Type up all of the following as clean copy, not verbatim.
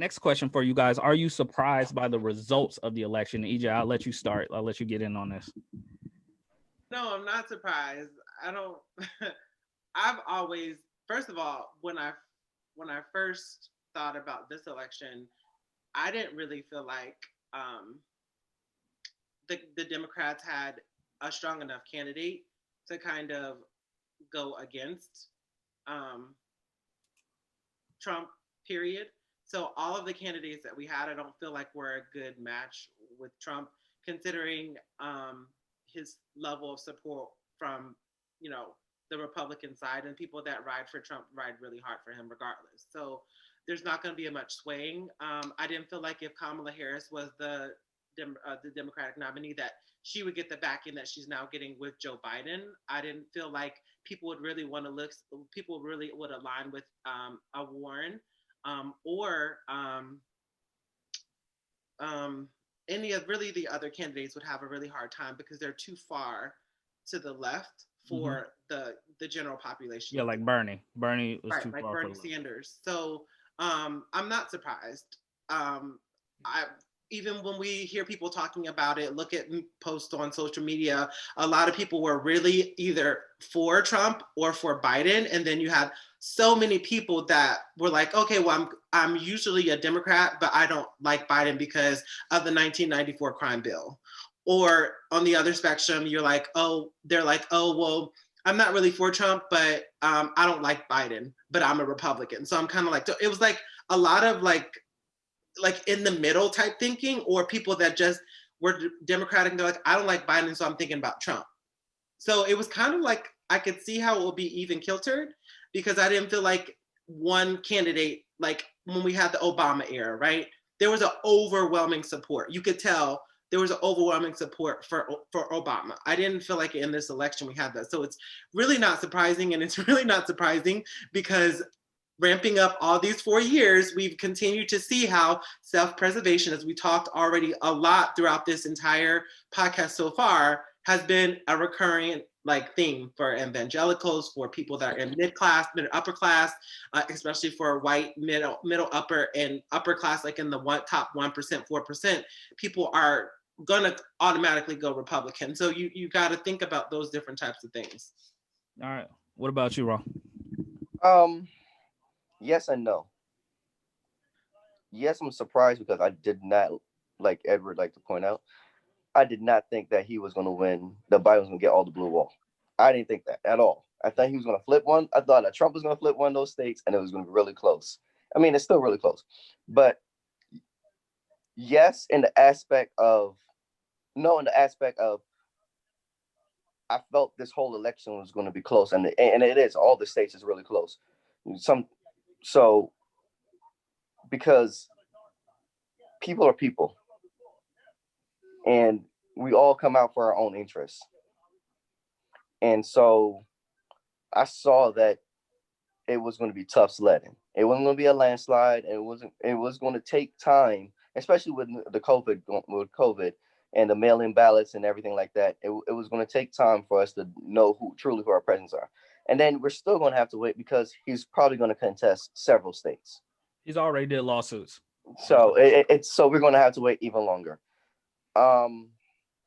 next question for you guys: are you surprised by the results of the election? EJ, I'll let you start. I'll let you get in on this. No, I'm not surprised. I don't. I've always, first of all, when I first thought about this election, I didn't really feel like the Democrats had a strong enough candidate to kind of go against um, Trump. Period. So all of the candidates that we had, I don't feel like were a good match with Trump, considering his level of support from you know the Republican side, and people that ride for Trump ride really hard for him regardless. So there's not going to be a much swaying. I didn't feel like if Kamala Harris was the Democratic nominee that she would get the backing that she's now getting with Joe Biden. I didn't feel like people would really want to look. People really would align with a Warren or um, any of really the other candidates would have a really hard time because they're too far to the left Mm-hmm. for the general population Yeah, of like Bernie. Bernie was right, too like far for Bernie the left. Sanders. So I'm not surprised. I even when we hear people talking about it, look at posts on social media. A lot of people were really either for Trump or for Biden, and then you had so many people that were like, okay, well, I'm usually a Democrat, but I don't like Biden because of the 1994 crime bill. Or on the other spectrum, you're like, oh, they're like, oh, well, I'm not really for Trump, but I don't like Biden, but I'm a Republican. So I'm kind of like, it was like a lot of like in the middle type thinking, or people that just were Democratic and they're like, I don't like Biden, so I'm thinking about Trump. So it was kind of like I could see how it would be even kiltered because I didn't feel like one candidate, like when we had the Obama era, right? There was an overwhelming support. You could tell there was an overwhelming support for Obama. I didn't feel like in this election we had that. So it's really not surprising, and it's really not surprising because ramping up all these 4 years, we've continued to see how self-preservation, as we talked already a lot throughout this entire podcast so far, has been a recurring like theme for evangelicals, for people that are in mid class, mid upper class, especially for white middle upper and upper class, like in the top 1%, 4%. People are gonna automatically go Republican. So you got to think about those different types of things. All right. What about you, Ron? Um, yes and no. Yes, I'm surprised because I did not, like Edward like to point out, I did not think that he was going to win. That Biden was going to get all the blue wall. I didn't think that at all. I thought he was going to flip one. I thought that Trump was going to flip one of those states, and it was going to be really close. I mean, it's still really close, but yes, in the aspect of no, in the aspect of I felt this whole election was going to be close, and it is. All the states is really close. Some so because people are people, and we all come out for our own interests, and so I saw that it was going to be tough sledding. It wasn't going to be a landslide, and it wasn't. It was going to take time, especially with COVID and the mail-in ballots and everything like that. It was going to take time for us to know who our presidents are, and then we're still going to have to wait because he's probably going to contest several states. He's already did lawsuits. So it's so we're going to have to wait even longer. Um,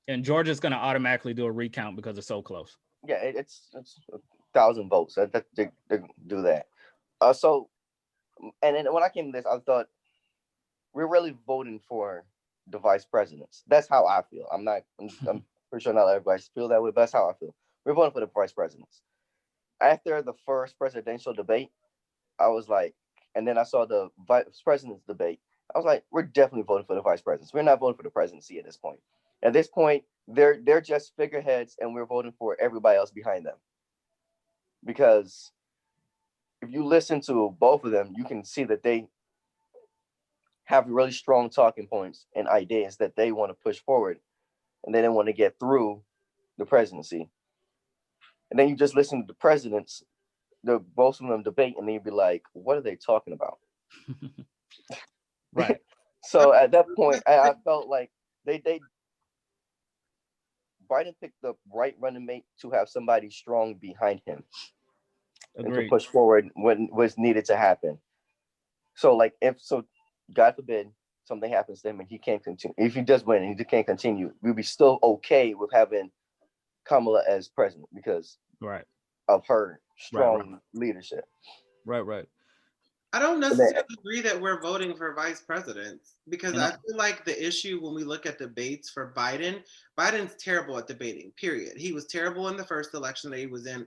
And Georgia's going to automatically do a recount because it's so close. yeah, it's 1,000 votes that they do that. So and then when I came to this, I thought we're really voting for the vice presidents. That's how I feel. I'm pretty sure not everybody feel that way, but that's how I feel. We're voting for the vice presidents. After the first presidential debate, I was like, and then I saw the vice president's debate. I was like, we're definitely voting for the vice presidents. We're not voting for the presidency at this point. At this point, they're just figureheads, and we're voting for everybody else behind them. Because if you listen to both of them, you can see that they have really strong talking points and ideas that they want to push forward, and they want to get through the presidency. And then you just listen to the presidents, the both of them debate, and then you'd be like, what are they talking about? Right. So at that point, I felt like they Biden picked the right running mate to have somebody strong behind him and to Agreed. push forward when was needed to happen. So like if so God forbid something happens to him and he can't continue. If he does win and he can't continue, we'll be still okay with having Kamala as president because Right. of her strong Right. leadership. Right. I don't And then, necessarily agree that we're voting for vice presidents because And I feel like the issue when we look at debates for Biden, Biden's terrible at debating. Period. He was terrible in the first election that he was in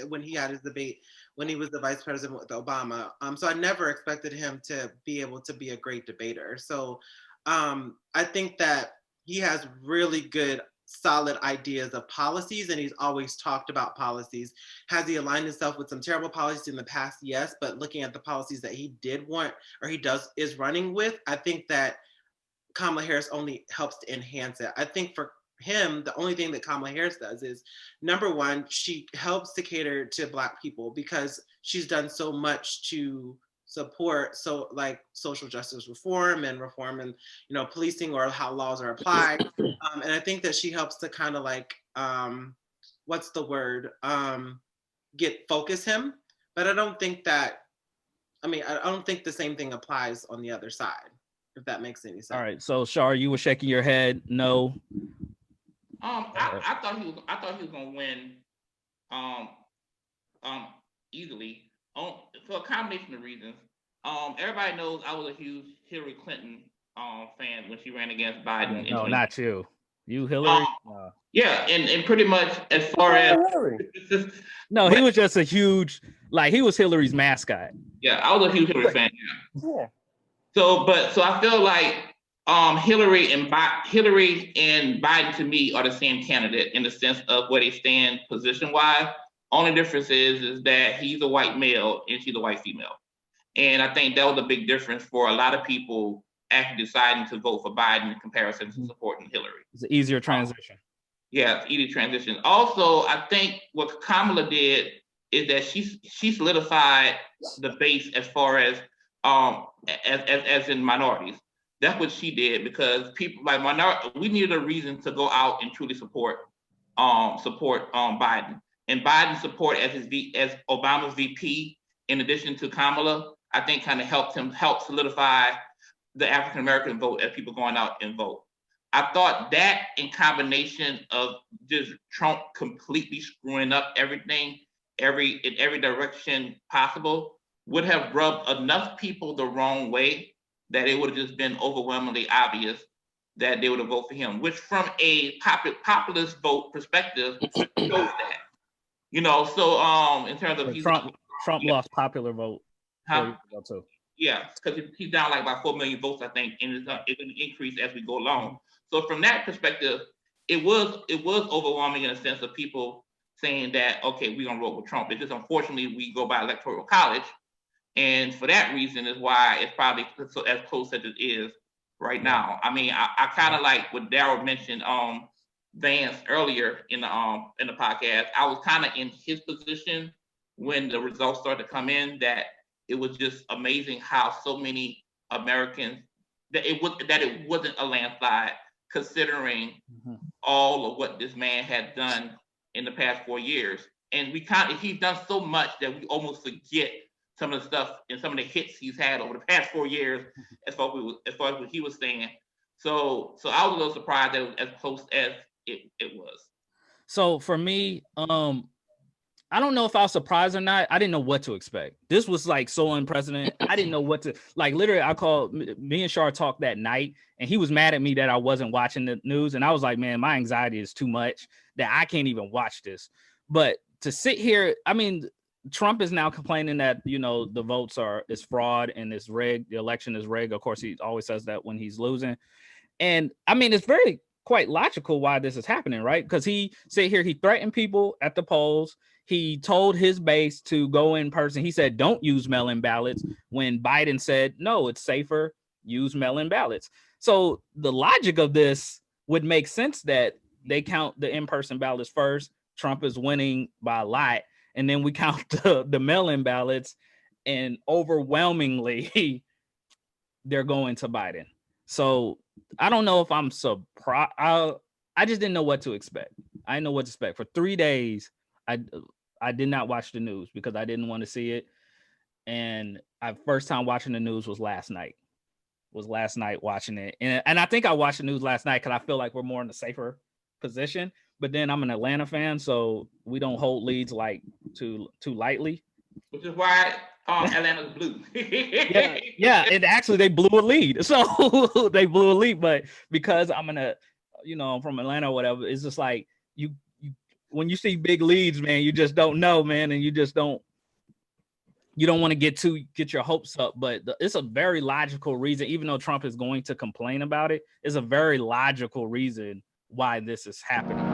when he had his debate when he was the vice president with Obama. So I never expected him to be able to be a great debater. So I think that he has really good solid ideas of policies and he's always talked about policies. Has he aligned himself with some terrible policies in the past? Yes, but looking at the policies that he did want or he is running with, I think that Kamala Harris only helps to enhance it. I think for him, the only thing that Kamala Harris does is number one, she helps to cater to Black people because she's done so much to support like social justice reform and policing or how laws are applied. And I think that she helps to kind of like what's the word focus him. But I don't think that I don't think the same thing applies on the other side, if that makes any sense. all right. So Shar, you were shaking your head. No. I thought he was gonna win easily for a combination of reasons. Everybody knows I was a huge Hillary Clinton fan when she ran against Biden. No, not you. You, Hillary? Yeah, and pretty much as far as no, he was just a huge, like he was Hillary's mascot. Yeah, I was a huge Hillary fan. Yeah. So I feel like Hillary and Biden to me are the same candidate in the sense of where they stand position wise. Only difference is that he's a white male and she's a white female, and I think that was a big difference for a lot of people actually deciding to vote for Biden in comparison to supporting Hillary. It's an easier transition. Yeah, it's easy transition. Also, I think what Kamala did is that she solidified the base as far as in minorities. That's what she did because people like we needed a reason to go out and truly support Biden. And Biden's support as Obama's VP, in addition to Kamala, I think kind of help solidify the African American vote as people going out and vote. I thought that in combination of just Trump completely screwing up everything, in every direction possible, would have rubbed enough people the wrong way that it would have just been overwhelmingly obvious that they would have voted for him, which from a populist vote perspective shows that. So in terms of Trump lost popular vote. Too. Yeah, because he's down like about 4 million votes, I think, and it's going to increase as we go along. So from that perspective, it was overwhelming in a sense of people saying that, okay, we're going to vote with Trump. It's just unfortunately we go by electoral college, and for that reason is why it's probably so as close as it is right now. I mean, I kind of like what Daryl mentioned Vance earlier in the podcast. I was kind of in his position when the results started to come in, that it was just amazing how so many Americans that it wasn't a landslide, considering all of what this man had done in the past 4 years. And he's done so much that we almost forget some of the stuff and some of the hits he's had over the past 4 years, as far as what he was saying. So I was a little surprised that it was as close as it was. So for me, I don't know if I was surprised or not. I didn't know what to expect. This was like so unprecedented. I didn't know what to, like, literally I called, me and Shar talked that night and he was mad at me that I wasn't watching the news. And I was like, man, my anxiety is too much that I can't even watch this. But to sit here, I mean, Trump is now complaining that, the votes is fraud and it's rigged. The election is rigged. Of course, he always says that when he's losing. And I mean, it's very quite logical why this is happening, right? Because he threatened people at the polls. He told his base to go in person. He said, don't use mail-in ballots, when Biden said, no, it's safer, use mail-in ballots. So the logic of this would make sense that they count the in-person ballots first. Trump is winning by a lot. And then we count the mail-in ballots, and overwhelmingly, they're going to Biden. So I don't know if I'm surprised. I just didn't know what to expect. I didn't know what to expect. For 3 days, I did not watch the news because I didn't want to see it. And first time watching the news was last night. was last night watching it, and I think I watched the news last night because I feel like we're more in a safer position. But then I'm an Atlanta fan, so we don't hold leads like too lightly. Which is why Atlanta's blue. yeah, and actually they blew a lead, so they blew a lead. But because I'm I'm from Atlanta or whatever, it's just like you when you see big leads, man, you just don't know, man, and you don't want to get your hopes up. But it's a very logical reason, even though Trump is going to complain about it, it's a very logical reason why this is happening.